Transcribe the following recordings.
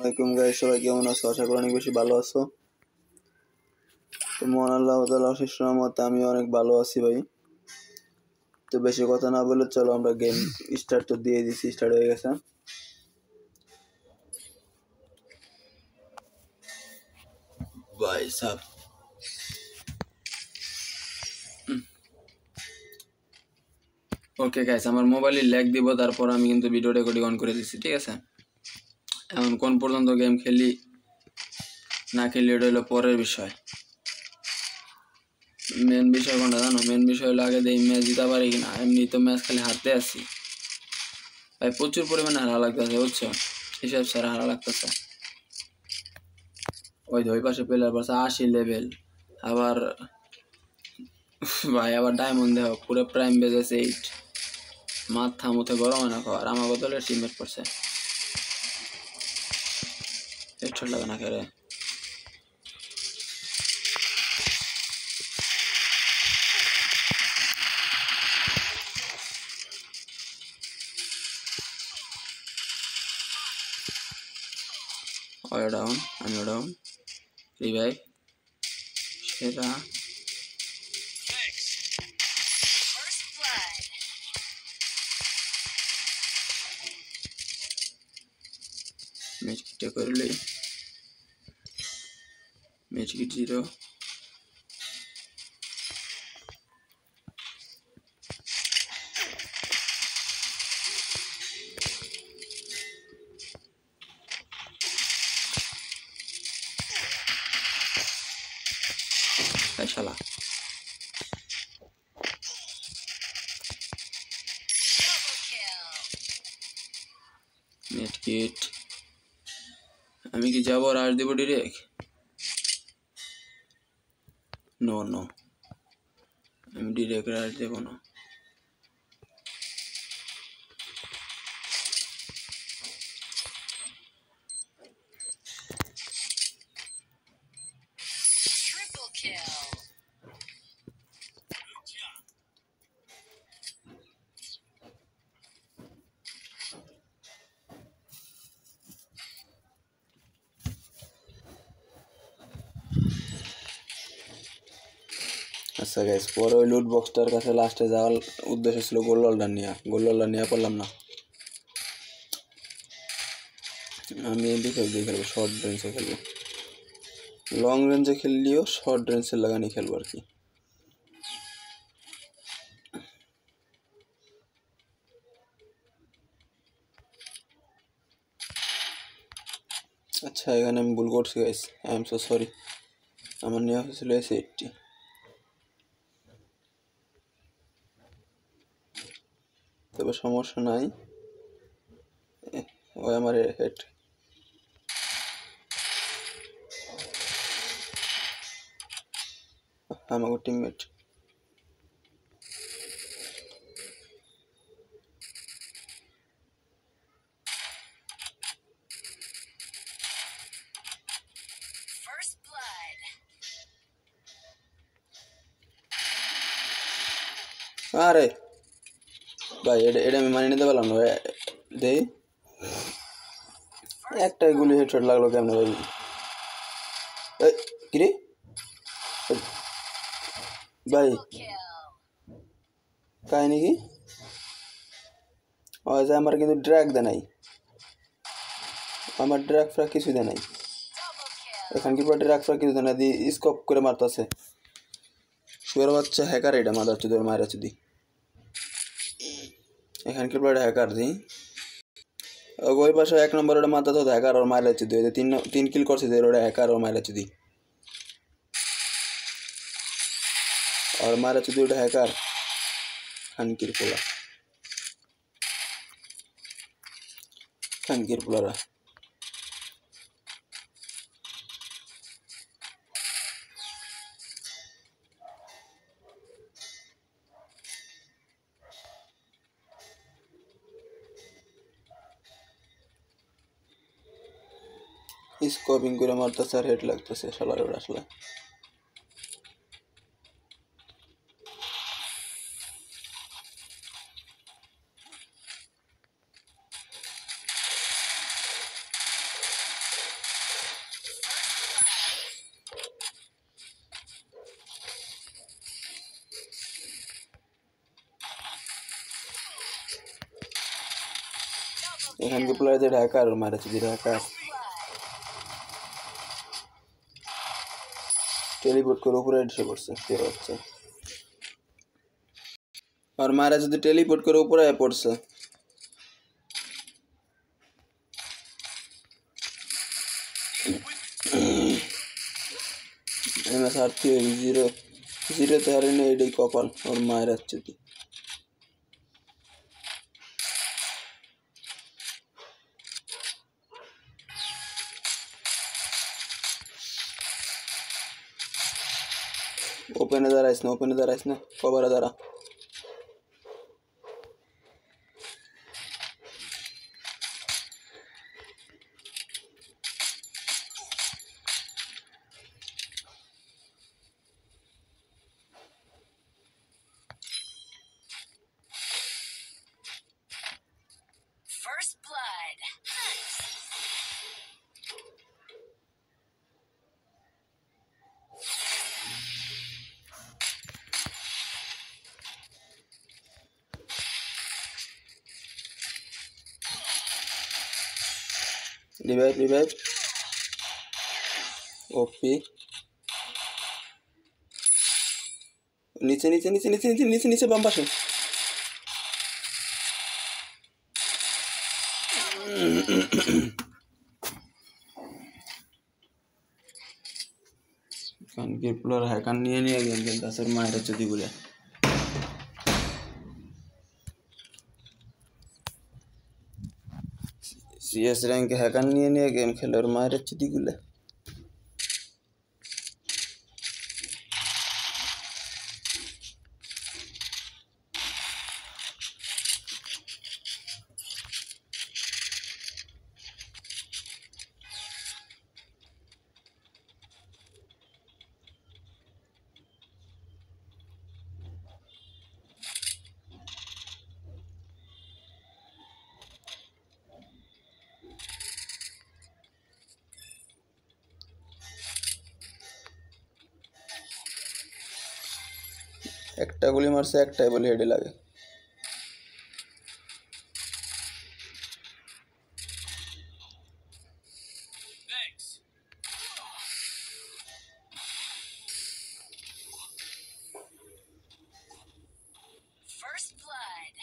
আসসালামাইকুম গাইস, সবাই কেমন আছো? আশা করি অনেক বেশি ভালো আছো। তো মহান আল্লাহ তাআলার অশেষ রহমতে আমি অনেক ভালো আছি ভাই। তো বেশি কথা না বলে চলো আমরা গেম স্টার্ট তো দিয়ে দিছি, স্টার্ট হয়ে গেছে ভাই সাব। ওকে গাইস, আমার মোবাইলে ল্যাগ দিব, তারপর আমি কিন্তু ভিডিও রেকর্ডিং অন করে দিচ্ছি, ঠিক আছে? এখন কোন পর্যন্ত গেম খেলি না খেলি এটা হলো পরের বিষয়। মেন বিষয় কোনটা জানো? মেন বিষয় হলো আগে দেখি ম্যাচ জিতা পারি কিনা। এমনি তো ম্যাচ খালি হারতে আসি ভাই, প্রচুর পরিমাণে হারা লাগতেছে, বুঝছো? হিসাব ছাড়া হারা লাগতেছে। ওই দুই পাশে প্লেয়ার পাশে 80 লেভেল, আবার ভাই আবার ডায়মন্ড দেহ পুরো প্রাইম বেজেছে 8। মাথা মুথে গরম না খাওয়ার। আমার বদলে টিমমেট পড়ছে, হেডশট লাগে না খেলে। ওয়া ডাউন, আমি ডাউন, রিভাইভ সেরা। ম্যাচ কিটে করলে ম্যাচ কিট 0। শালা নেট কিট। আমি কি যাবো রাশ দেবো ডিরেক্ট? নো নো, আমি ডিরেক্ট রাশ দেবো না। আচ্ছা গাইস, পরে ওই লুট বক্সটার কাছে লাস্টে যাওয়ার উদ্দেশ্য ছিল গোল্ডওয়ালটা নিয়ে পারলাম না। আমি এমনি খেলবো, শর্ট রেঞ্জে খেলবো। লং রেঞ্জে খেললেও শর্ট রেঞ্জের লাগানি খেলবো আর কি। আচ্ছা, এখানে আমি ভুল করছি guys, I am so sorry. আমার নেওয়া হয়েছিল S80, তবে সমস্যা নাই। ওই আমার হেড আমার টিমমেট। আরে ভাই, এটা আমি মানিয়ে নিতে পারলাম না ভাই। দেই একটাই গুলি হেডশট লাগলো কেমন ভাই? কিরে ভাই, কাহিনি কি? ওই যে আমার কিন্তু ড্র্যাগ দেয় নাই, আমার ড্র্যাগ ফ্র্যাগ কিছু দেয় নাই। এখান কি ড্র্যাগ ফ্র্যাগ কিছু দেয় না, দিয়ে স্কোপ করে মারতেছে। শুয়ার বাচ্চা হ্যাকার, এটা মাথা হচ্ছে তোর মায়ের চুদি। এখানকার প্লেয়ার হ্যাকার দিই। ওই পাশে 1 নম্বর ওটা মাথা তো হ্যাকার ওর মায়ের চুদি। 3 কিল করছে যে ওটা হ্যাকার ওর মায়ের চুদি। और मारा चुदी उठा हैकर खानकिर पोला स्कोपिंग করে মারতেছে আর হেড লাগতেছে শালার ওর আসলে। এখানকার প্লেয়ারদের হ্যাকার মারেছে, যদি হ্যাকার টেলিপোর্ট করে উপরে এসে পড়ছে, কে হচ্ছে আর মারা যদি টেলিপোর্ট করে উপরে পড়ছে। এমএস আর 0-0 হারেনি, এটাই কপাল ওর মায়ের হচ্ছে কি। ওপেনে দাঁড়াইস না, কভারে দাঁড়া। First blood. রিভাইভ ওপি নিচে বাম পাশে। কানকির প্লেয়ার হ্যাকার নিয়ে গেম খেলতেছে, মায়ের হচ্ছে দিগুলা। সিএস র্যাঙ্কে হ্যাকার নিয়ে গেম খেলে, ওর মায়ের হচ্ছে দিগুলা। একটা গুলি মারছে, একটাই বলে হেডে লাগে। First blood.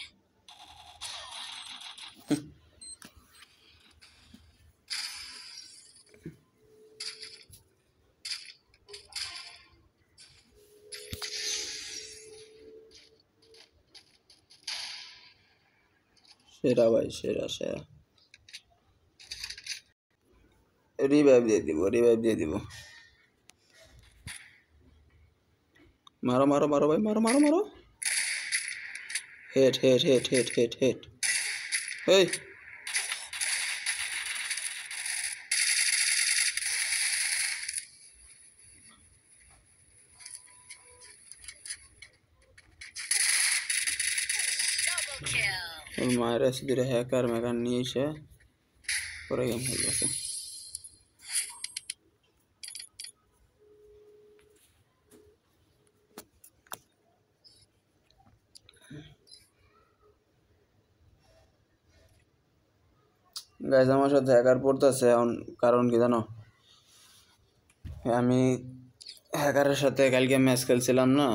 সেরা ভাই, সেরা। রিভাইভ দিয়ে দিব। মারো ভাই, মারো। হেড। এই Double kill. ওর মায়ের আছে দুটো হ্যাকার ম্যাকার নিয়ে এসে পরে গেম খেলতেছে। গাইজ আমার সাথে হ্যাকার পড়তেছে এখন, কারণ কি জানো, আমি হ্যাকারের সাথে কালকে ম্যাচ খেলছিলাম না,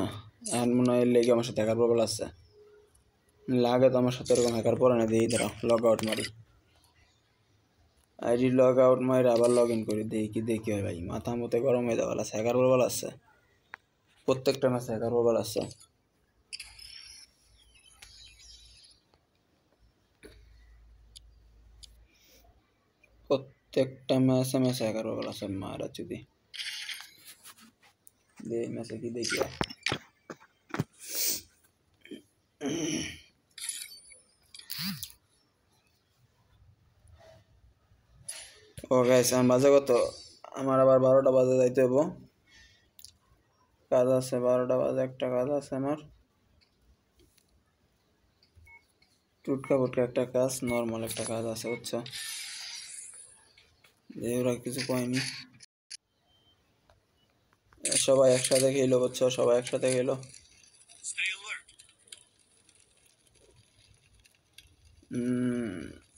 এখন মনে হয় লেগে আমার সাথে হ্যাকার প্রবল আসছে। লাগে তো আমার সাথে এরকম হ্যাকার পড়ে না, দিই দাঁড়াও লগ আউট মারি, আইডি লগ আউট মারি আবার লগ ইন করি, দেখি হয় ভাই, মাথা মতে গরম হয়ে যাওয়া আছে। হ্যাকার প্রবল আসছে, প্রত্যেকটা ম্যাচে হ্যাকার প্রবল আসছে। প্রত্যেকটা ম্যাচে হ্যাকার প্রবল আছে, মারা যদি ম্যাচে কি দেখি। ও গাইস আমার বাজে কত, আমার আবার 12টা বাজে যাইতে হবো, কাজ আছে। 12টা বাজে একটা কাজ আছে আমার, টুটকা ফুটকা একটা কাজ, নর্মাল একটা কাজ আছে, বুঝছো? ওরা কিছু কয়নি, সবাই একসাথে খেলো, বুঝছো? সবাই একসাথে খেলো।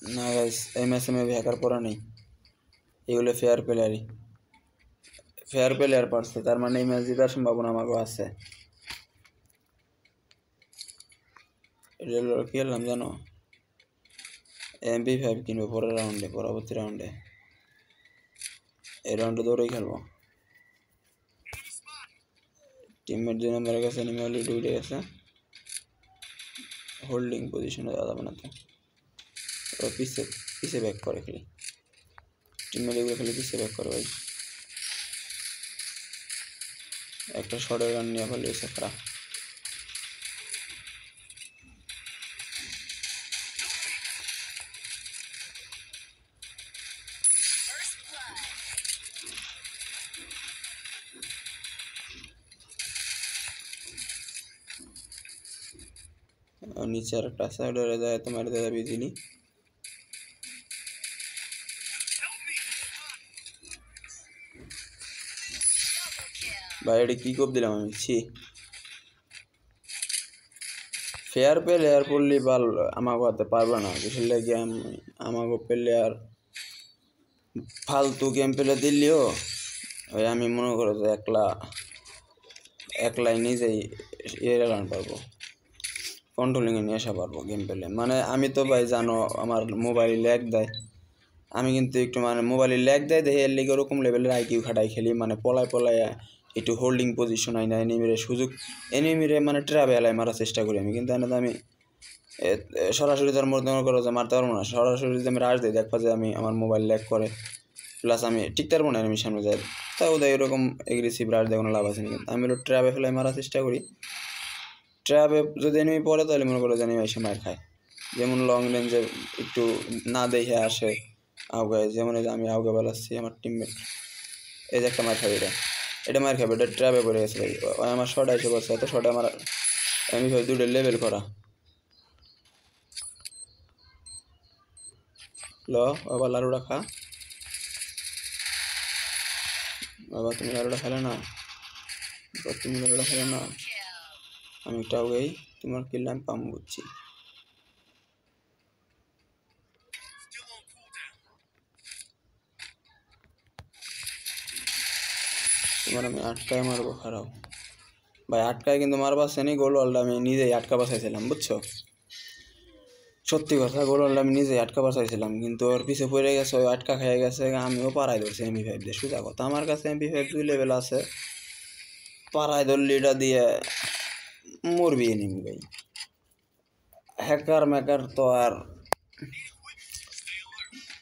না গাইস, এই ম্যাচে মেবি হ্যাকার পড়া নেই, এগুলো ফেয়ার প্লেয়ার পারছে, তার মানে এই ম্যাচ জেতার সম্ভাবনা আমাকেও আছে। এটা কি খেললাম জানো, MP5 কিনবো পরবর্তী রাউন্ডে, এই রাউন্ডে দৌড়েই খেলবো। টিমমেট 2 নম্বরের কাছে নেমে অলরেডি উঠে গেছে, হোল্ডিং পজিশনে যাওয়া যাবে না তো, ওরা পিছে ব্যাক করে খালি, টিমমেট এগুলো খালি পিছে ব্যাক করে ভাই। একটা শর্টের রান নিয়ে ফেলেছে খারাপ। First blood. নিচে আর একটা আছে, ওটা যায় তোমার দাদা বিজিলি। Double kill. ভাই এটা কি কোপ দিলাম আমি, ছি। ফেয়ার প্লেয়ার পড়লে ভালো, আমাকে হতে পারবে না, বিশেষ গেম আমাকে প্লেয়ার ফালতু গেম পেলে দিলেও ওই আমি মনে করো যে একলাই নিজেই রান পারবো, কন্ট্রোলিংয়ে নিয়ে আসা পারবো গেম পেলে। মানে আমি তো ভাই জানো আমার মোবাইলে ল্যাগ দেয়, আমি কিন্তু একটু মানে মোবাইলে ল্যাগ দেয় দেখে এর লিগে ওরকম লেভেলের আইকিউ খাটাই খেলি, মানে পলায় একটু হোল্ডিং পজিশন আই না, এনিমিরে মানে ট্রাভেলায় মারার চেষ্টা করি আমি, কিন্তু এনে তো আমি সরাসরি তার মধ্যে মনে করো যে মারতে পারবো না, সরাসরি যদি আমি রাশ দিই দেখবা যে আমার মোবাইল ল্যাগ করে, প্লাস আমি টিকতে পারবো না এনিমির সামনে যাই, তাও ওদের এরকম এগ্রেসিভ রাশ দেয় কোনো লাভ আছে না। কিন্তু আমি হলো ট্র্যাবে ফেলাই মারার চেষ্টা করি, ট্র্যাবে যদি এনিমি পড়ে তাহলে মনে করো যে এনিমি এসে মার খায়, যেমন লং রেঞ্জে একটু না দেখে আসে আউগায়, যেমন এই যে আমি আউগে বেলাচ্ছি, আমার টিমমেট এই যে একটা মার খাবে, এটা মার খাবে, এটা ট্র্যাবে পড়ে গেছে ভাই, ওই আমার শর্ট এসে পড়ছে, এত শর্টে আমার আমি ভাই দুটো লেভেল করা। ল বাবা লাড়ুটা খা, বাবা তুমি লাড়ুটা খেলে না, তুমি লাড়ুটা খেলে না, Kill. আমি একটু আউগেই তোমার কিল আমি পাম বুঝছি। তোমার আমি আটকায় মারবো, খারাপ ভাই, আটকায় কিন্তু মারবা সেনি, গোল ওয়ালটা আমি নিজেই আটকা বাসাইছিলাম বুঝছো, সত্যি কথা, গোল ওয়ালটা আমি নিজেই আটকা বাসাইছিলাম, কিন্তু ওর পিছে পড়ে গেছে, ওই আটকা খেয়ে গেছে, আমিও পাড়ায় ধরছি MP5 দিয়ে, সোজা কথা, আমার কাছে MP5 2 লেভেল আছে, পাড়ায় ধরলি এটা দিয়ে মরবি এনিমি ভাই, হ্যাকার ম্যাকার তো আর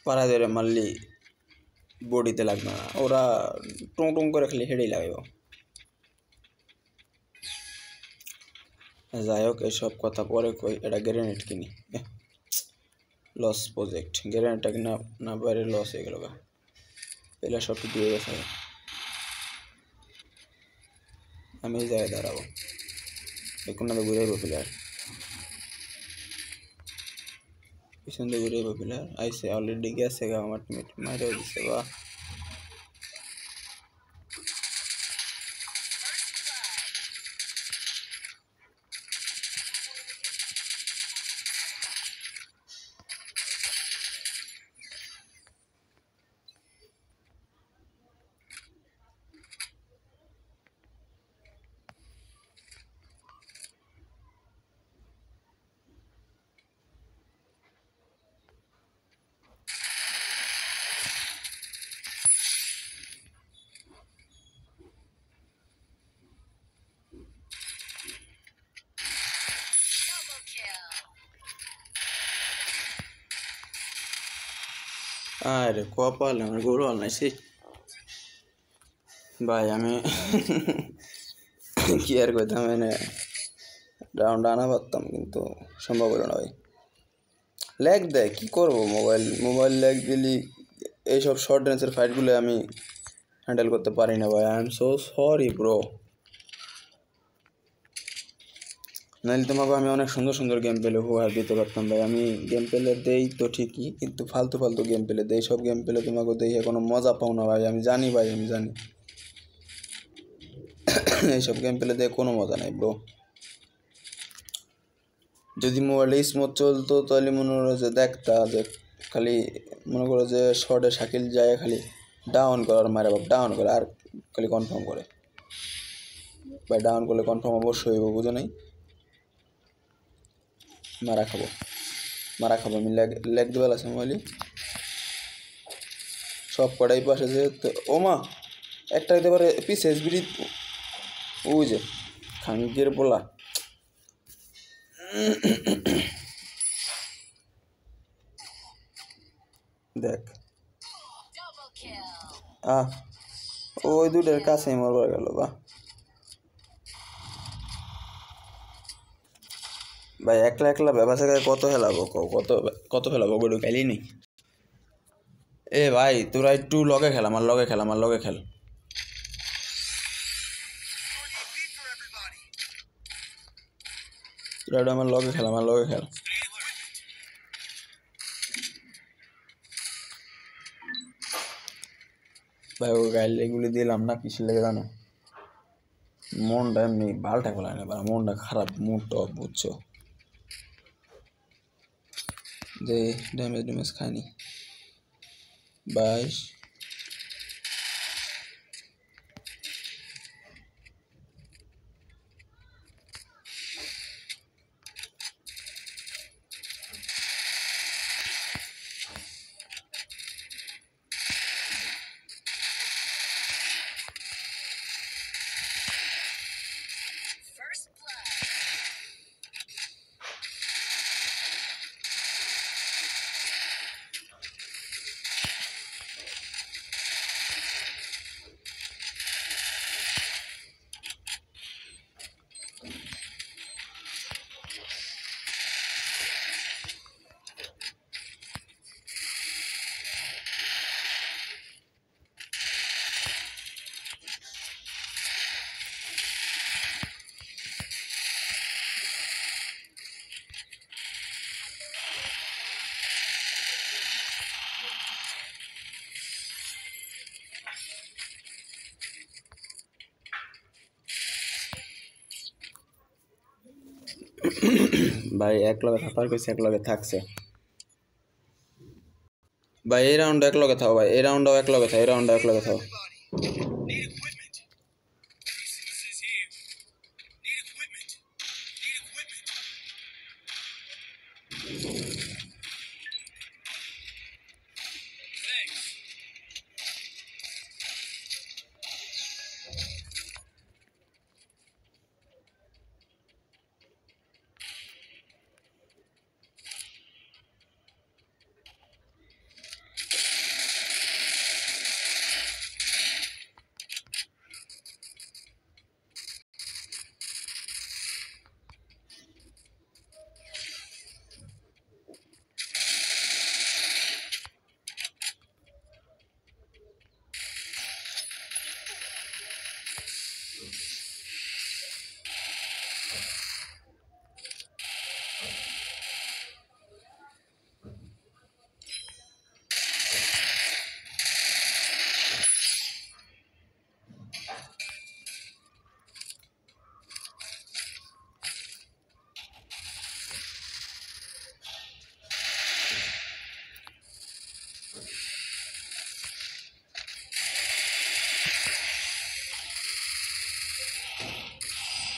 পাড়ায় ধরে মারলি বডিতে লাগবে না, ওরা টুং টুং করে খালি হেডেই লাগাইব। যাই হোক এসব কথা পরে কই, এটা গ্রেনেড কিনি, লস প্রজেক্ট, গ্রেনেডটা কিনা না বাইরে লস হয়ে গেল, পেলে সব কিছু দিয়ে গেছে, আমি এই জায়গায় দাঁড়াবো, এখন না ঘুরে প্লেয়ার, পিছন দিয়ে ঘুরে প্লেয়ার আইসে, অলরেডি গেছে গা, আমার টিমমেট মারেও দিছে, বা Double kill. আরে কপাল আমার গোল হল নাই সে ভাই, আমি কি আর কইতাম, মানে রাউন্ড আনা পারতাম কিন্তু সম্ভব হলো না ভাই, ল্যাগ দেয় কী করবো, মোবাইল ল্যাগ দিলি এইসব শর্ট রেঞ্জের ফাইটগুলো আমি হ্যান্ডেল করতে পারি না ভাই, I am so sorry bro, নাহলে তোমাকে আমি অনেক সুন্দর সুন্দর গেম পেলে উপহার দিতে পারতাম ভাই, আমি গেম পেলে দেই তো ঠিকই, কিন্তু ফালতু ফালতু গেম পেলে দেই, সব গেম পেলে তোমাকে দেখে কোনো মজা পাও না ভাই, আমি জানি ভাই, আমি জানি এইসব গেম পেলে দেখে কোনো মজা নাই ব্রো, যদি মোবাইলে স্মুথ চলতো তাহলে মনে হলো যে দেখতা যে খালি মনে করো যে শর্টে শাকিল যায় খালি ডাউন করে আর মারে বাপ ডাউন করে আর খালি কনফার্ম করে ভাই ডাউন করলে কনফার্ম অবশ্যই হইব বুঝো নাই মারা খাবো আমি লেগ দেওয়াল আছে মোবাইলে সব কটাই পাশে যে ও মা একটা দিতে পারে পিছে এসবিডি ওই যে খাঙ্গের পোলা দেখ Double kill. ওই দুটোর কাছে মরবার গেল বা ভাই একলা একলা ব্যবসা কত ফেলাবো কত ফেলাবো গরু খেলি নি এ ভাই তোরা একটু লগে খেল আমার লগে খেল তোরা একটু আমার লগে খেল ভাই ও গাইলে এগুলি দিলাম না কিসের লেগে জানো মনটা এমনি ভালটা ফেলায় না মনটা খারাপ মুডটা বুঝছো যে ড্যামেজ খায়নি 22 First blood. ভাই এক লগে থাকার কইছে এক লগে থাকছে ভাই এই রাউন্ড এক লগে থাও ভাই এই রাউন্ডও এক লগে থাও Need equipment. Resources here. Need equipment. Need equipment. Thanks.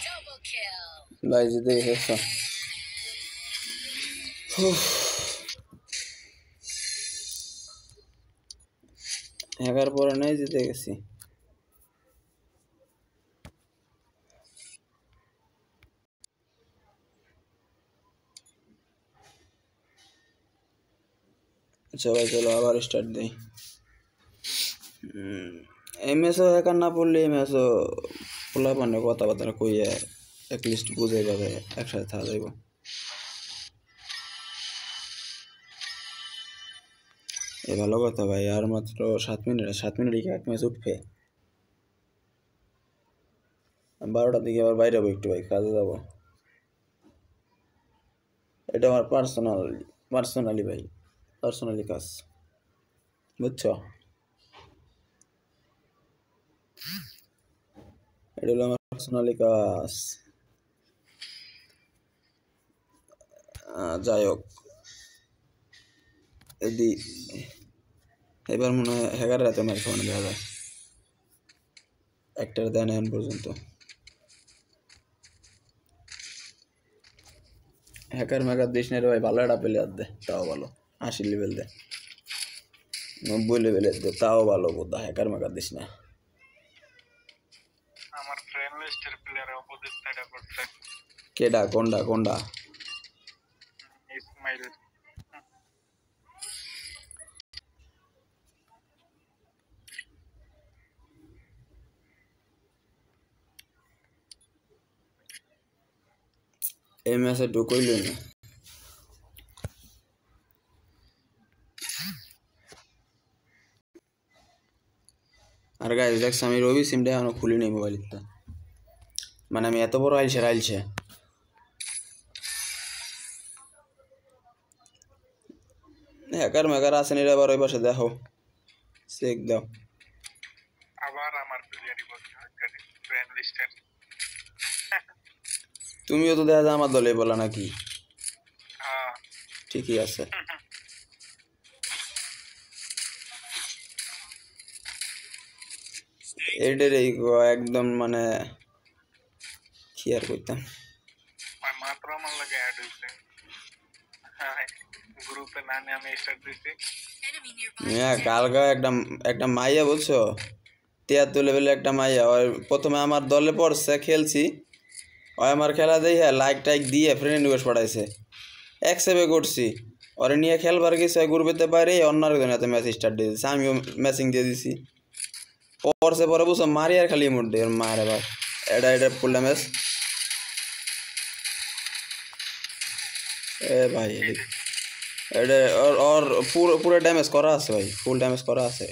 Double kill. ভাই জিতে গেছে হ্যাকার পরে নাই জিতে গেছি আচ্ছা ভাই চলো আবার স্টার্ট দেই এমএসও হ্যাকার না পড়লে এমএসও পোলা পান্ডে কথাবার্তা কইয়া লিস্ট বুঝে যাবে একসাথে থাকা যাইব এ ভালো কথা ভাই আর মাত্র 7 মিনিট এক ম্যাচ উঠবে 12টার দিকে আবার বাইরে যাবো একটু ভাই কাজে যাবো এটা আমার পার্সোনালি ভাই পার্সোনালি কাজ বুঝছো এটা হলো আমার পার্সোনালি কাজ যাই হোক যদি এবার মনে হয় হ্যাকাররা তো মেরে খাওয়ানো দেখা যায়, একটার দেয় না এখন পর্যন্ত। হ্যাকার ম্যাকার দিস না রে ভাই, ভালো একটা প্লেয়ার দে তাও ভালো, 80 লেভেল দে, 90 লেভেলের দে তাও ভালো বোধা, হ্যাকার ম্যাকার দিস না। আমার ফ্রেন্ড লিস্টের প্লেয়ার অপোজিট সাইডে করছে কেডা কোনডা কোনডা? ইসমাইল। এই ম্যাচে ঢুকইল না। আর গাইস দেখছ আমি রবি সিমটা এখনো খুলি নেই মোবাইলটা, মানে আমি এত বড় আইলছে হ্যাকার ম্যাকার আসেন, এরা আবার ওই পাশে দেখো চেক দাও। আবার আমার প্লেয়ারই বলছে ফ্রেন্ড লিস্টের। তুমিও তো দেখা যায় আমার দলে বলা নাকি? হ্যাঁ ঠিকই আছে। এটার এই একদম মানে কি আর করতাম। মাত্র আমার লাগে অ্যাড হইছে গ্রুপে, নামে আমি স্টার্ট দিছি। Enemy nearby. হ্যাঁ কালকে একটা একটা মাইয়া বুঝছো, 73 লেভেলের একটা মাইয়া, ওই প্রথমে আমার দলে পড়ছে, খেলছি, ওই আমার খেলা দিয়ে হ্যাঁ লাইক টাইক দিয়ে ফ্রেন্ড রিকোয়েস্ট পাঠাইছে, অ্যাকসেপ্ট করছি, ওরে নিয়ে খেলবার গেছে গ্রুপেতে বাইরে অন্য আরেকজনের ম্যাচ স্টার্ট দিয়ে দিচ্ছে, আমিও ম্যাচিং দিয়ে দিছি, পরছে পরে বুঝছো মারি আর খালি মুড দিয়ে মারে ভাই, এটা ফুল ম্যাচ। এ ভাই এটা ওর পুরো পুরো ড্যামেজ করা আছে ভাই, ফুল ড্যামেজ করা আছে,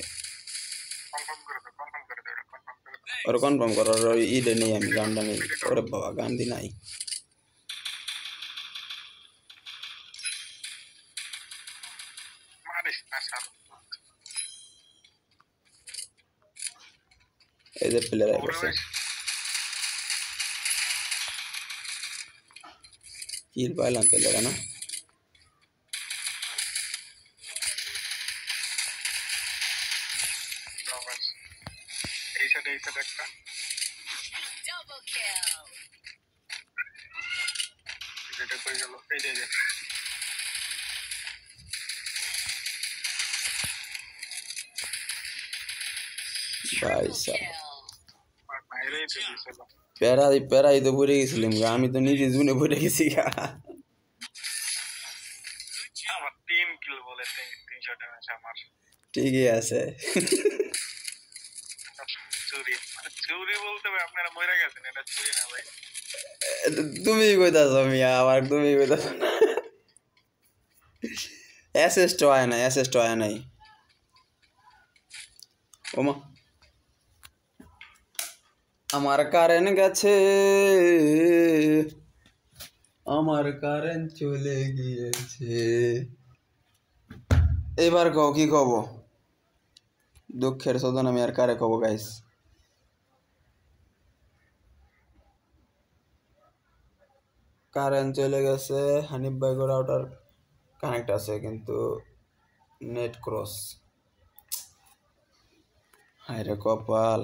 কনফার্ম করে দাও, কনফার্ম করে দাও, কনফার্ম করে দাও। ওর কনফার্ম করার ওই ইডে নেই, আমি গানটা নেই, ওরে বাবা গান দি নাই। মারিস না শালা। এই যে প্লেয়ার ওরে করছে ভাই, কিল পাইলাম প্লেয়ার না, বাবা। এই সাইডে একটা Double kill. যেটা করে গেল, এই যে ভাই Triple সাহ kill. আর বাইরেই তো দিছিল। প্যারাই তো পড়ে গেছিলাম গা, আমি তো নিজে জুনে পড়ে গেছি গা। আমার 3 কিল বলে 300 ড্যামেজ আমার। ঠিকই আছে। চুরি চুরি বলতে ভাই আপনারা মরে গেছেন, এটা চুরি না ভাই। তুমি কইতাছ মিয়া, আবার তুমি কইতাছ না, অ্যাসিস্ট হয় নাই ওমা, আমার কারেন্ট গেছে, আমার কারেন্ট চলে গিয়েছে, এবার কও কি কব, দুঃখের সদন আমি আর কারে কব গাইস। কারেন্ট চলে গেছে, হানিফ ভাই করে রাউটার কানেক্ট আছে কিন্তু নেট ক্রস, হায় রে কপাল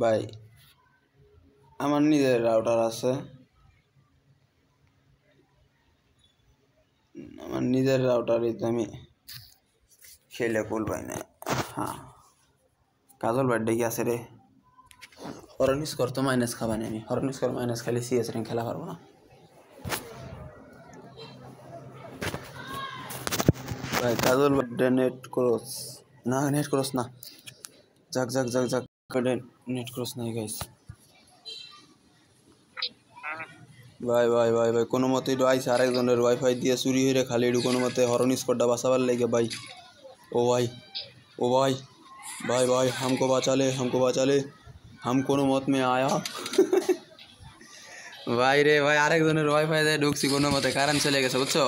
ভাই, আমার নিজের রাউটার আছে, আমার নিজের রাউটারই তো আমি খেলে কুল পাই না। হ্যাঁ কাজল বার্থডে কি আছে রে, হরন স্কোর তো মাইনাস খাবানি, আমি হরন স্কোর মাইনাস খালি সিএস র্যাঙ্ক খেলা পারবো না ভাই। কাজল বার্থডে নেট ক্রস না, নেট ক্রস না, যাক নেট ক্রস নাই গাইস। ভাই ভাই ভাই ভাই কোনো মতে একটু আইসে আরেকজনের ওয়াইফাই দিয়ে চুরি হয়ে খালি একটু কোনো মতে হরন স্কোরটা বাঁচাবার লেগে ভাই। ও ভাই ओ भाई भाई भाई हमको बचा ले हम কোনো মত মে আয়া ভাই রে ভাই, আরেকজনের ওয়াইফাই দিয়ে ঢুকছি কোনো মতে, কারেন্ট চলে গেছে বুঝছো,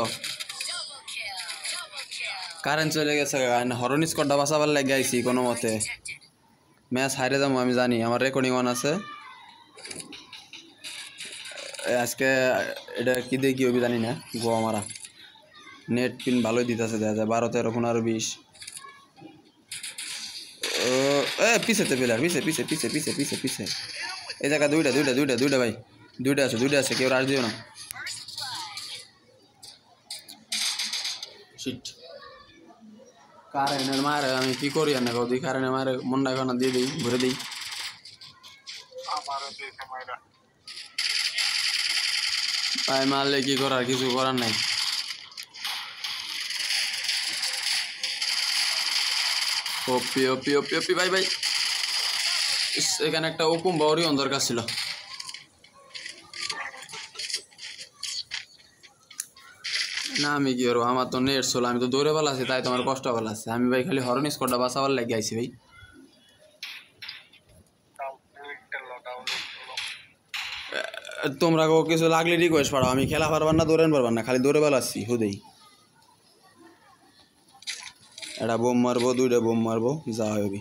Double kill. Double kill. Current চলে গেছে, হরন স্কোরটা বাঁচাবার লেগে আইছি কোনো মতে, Detected. ম্যাচ হারে যাবো আমি জানি, আমার রেকর্ডিং অন আছে, আজকে এটা কি দিয়ে কি হবে জানি না, গোয়া মারা নেট পিন ভালোই দিতেছে দেখা যায় 12 13 15 20 ও এ পিছেতে প্লেয়ার পিছে পিছে পিছে পিছে পিছে পিছে এই জায়গা দুইটা ভাই দুইটা আছে কেউ রাশ দিও না শিট কারেন্টের মারে আমি কি করি না কদি কারেন্টের মারে মন্ডা খানা দিয়ে দিই ভরে দিই আমারও দিয়েছে মাইরা। ভাই মারলে কি করার কিছু করার নাই ওপি ওপি ওপি ওপি ভাই ভাই ইস, এখানে একটা হুকুম বাউরিয়ন দরকার ছিল না আমি কি করবো আমার তো নেট ছিল আমি তো দৌড়ে বেলা আছি তাই তোমার কষ্ট বেলা আছে আমি ভাই খালি হরন স্কোরটা বাঁচাবার লাগে আইছি ভাই তোমরা কিছু লাগলে রিকোয়েস্ট পারো আমি খেলা পারবার না দৌড়ান পারবার না খালি দৌড়ে বেলা আসছি হুদেই একটা বোম মারবো দুইটা বোম মারবো যা হবে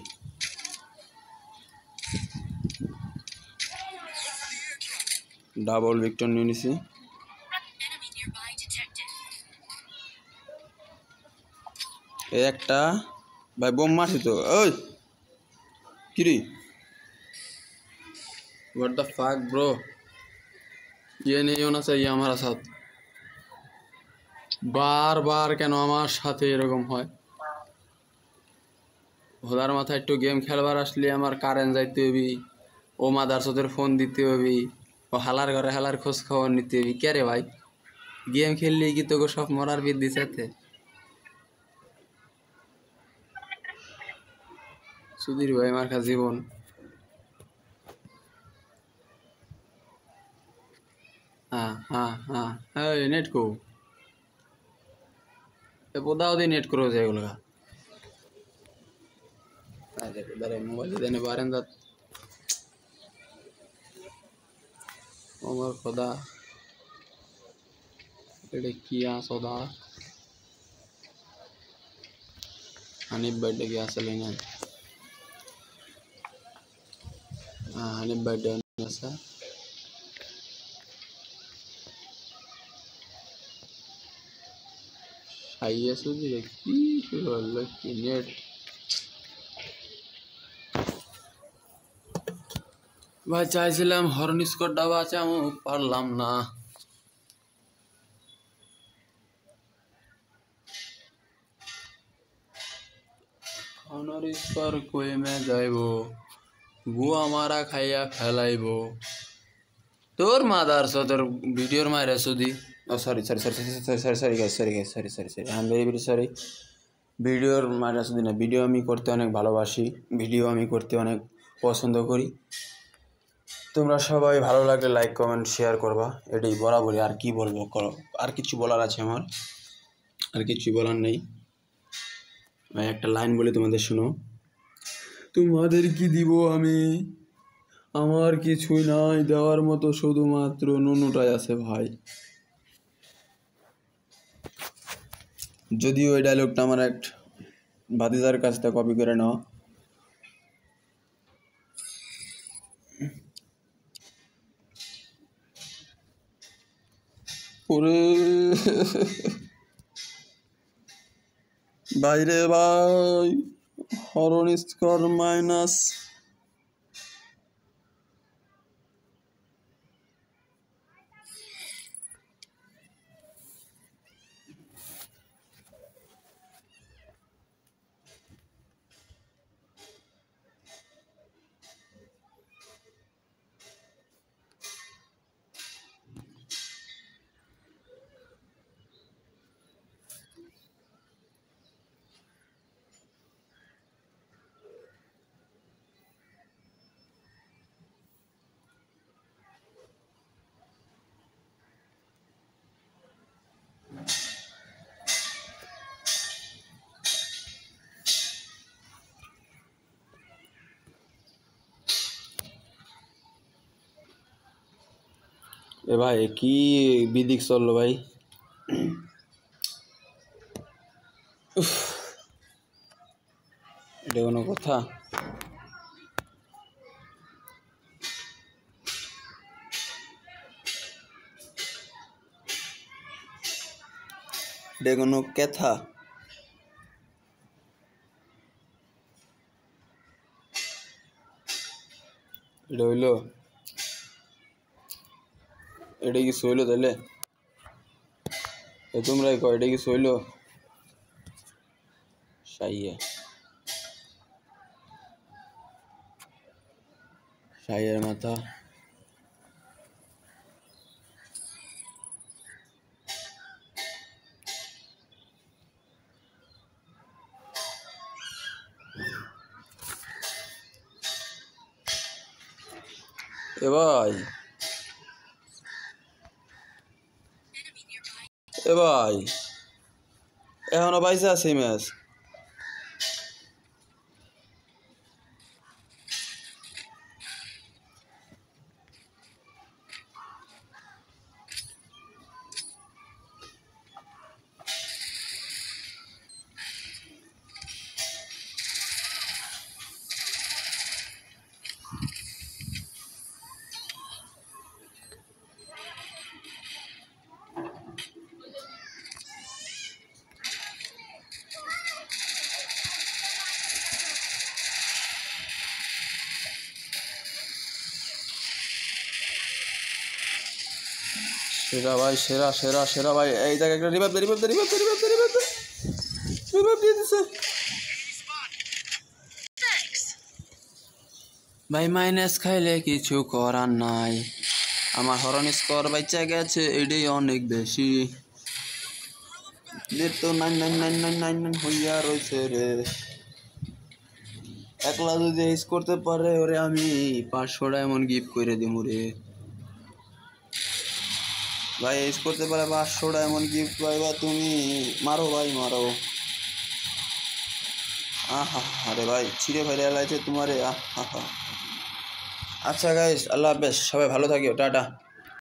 ডাবল ভিক্টর নিয়ে নিছি Enemy nearby detected. এই একটা ভাই বোম মারছি তো ওই কিরে व्हाट द फक ब्रो ये नहीं होना चाहिए हमारा साथ बार बार কেন আমার সাথে এরকম হয় হোদার মাথায় একটু গেম খেলবার আসলে আমার কারেন্ট যাইতে হবি ও মাদারচোদের ফোন দিতে হবি ও হালার ঘরে হালার খোঁজ খবর নিতে হবি কে রে ভাই গেম খেললেই কি তোকে সব মরার বৃদ্ধি চাইতে সুধীর ভাই আমার কাছে জীবন हाँ नेट को पौधा उदी नेट करो जाएगा अरे उधर मोबाइल देने बारे में उमर खुदा इकडे किया सौदा हनीफ बर्थडे की असेल ना हाँ हनीफ बर्थडे असा आइए सुधी की लकी नेट ভাই চাইছিলাম হর্ন স্কোরটা বাঁচামু পারলাম না হর্ন স্কোর কই মে যাইবো গুয়া মারা খাইয়া ফেলাইবো তোর মাদার তোর ভিডিওর মায়ের সুদি ও sorry sorry sorry sorry sorry sorry guys sorry guys sorry sorry sorry I am very very sorry ভিডিওর মায়ের সুদি না ভিডিও আমি করতে অনেক ভালোবাসি ভিডিও আমি করতে অনেক পছন্দ করি তোমরা সবাই ভালো লাগলে লাইক কমেন্ট শেয়ার করবা এটাই বরাবরই আর কি বলবো করো আর কিছু বলার আছে আমার আর কিছু বলার নেই ভাই একটা লাইন বলে তোমাদের শোনো তোমাদের কি দিব আমি আমার কিছুই নাই দেওয়ার মতো শুধুমাত্র নুনুটাই আছে ভাই যদিও এই ডায়লগটা আমার এক ভাতিজার কাছ থেকে কপি করে নেওয়া ওরে বাইরে ভাই হরন স্কোর মাইনাস এ ভাই কি বিদিক চললো ভাই এটা কোনো কথা এটা কোনো কথা? এটা হইলো, এটা কি হইলো তাহলে? তোমরাই কয় এটা কি হইলো? সাইয়া সাইয়ের মাথা। এ ভাই, এ ভাই, এখনো পাইছে আছে ম্যাচ? সেরা ভাই, সেরা সেরা সেরা ভাই। এই জায়গায় একটা রিভাইভ দিয়ে দিছে ভাই। মাইনাস খাইলে কিছু করার নাই, আমার হরন স্কোর বাচ্চা গেছে, এটাই অনেক বেশি। তো 9 হইয়া রয়েছে রে। একলা যদি এইস করতে পারে ওরে আমি 500 ডায়মন্ড গিফট করে দিব রে ভাই। এইস করতে পারে 500 ডায়মন্ড গিফট পাইবা তুমি। মারো ভাই মারো। আহা আরে ভাই ছিঁড়ে ফেলে এলাইছে তোমারে। আহা। আচ্ছা গাইস, আল্লাহ হাফেজ, সবাই ভালো থাকিও, টাটা।